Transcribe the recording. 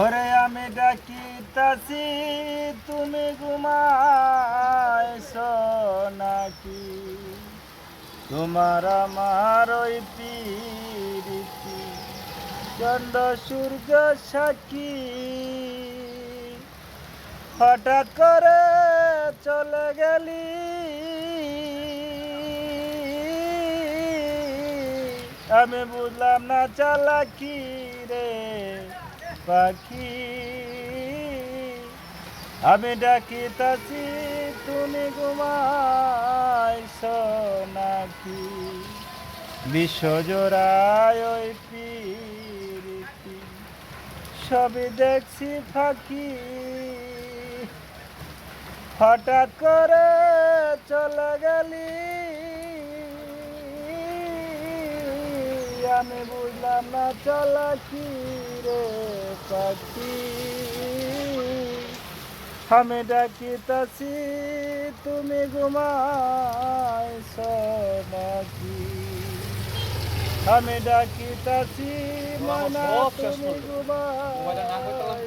ওরে আমি ডাকিতাছি তুমি ঘুমাইছো নাকি? তোমার আমার ওই প্রীতি চন্দ্র সূর্য সাক্ষী, হঠাৎ করে চলে গেলি। আমি বুঝলাম না চালাকি রে পাখি, আমি ডাকিতাছি তুমি ঘুমাইছো নাকি? বিশ্বজোড়ায় ওই প্রীতি সবই দেখছি ফাঁকি, হঠাৎ করে চলে গেলি। আমি বুঝলাম না চালাকি রে পাখি, আমি ডাকিতাছি তুমি ঘুমাইছো নাকি? আমি ডাকিতাছি ময়না তুমি ঘুমাইছো।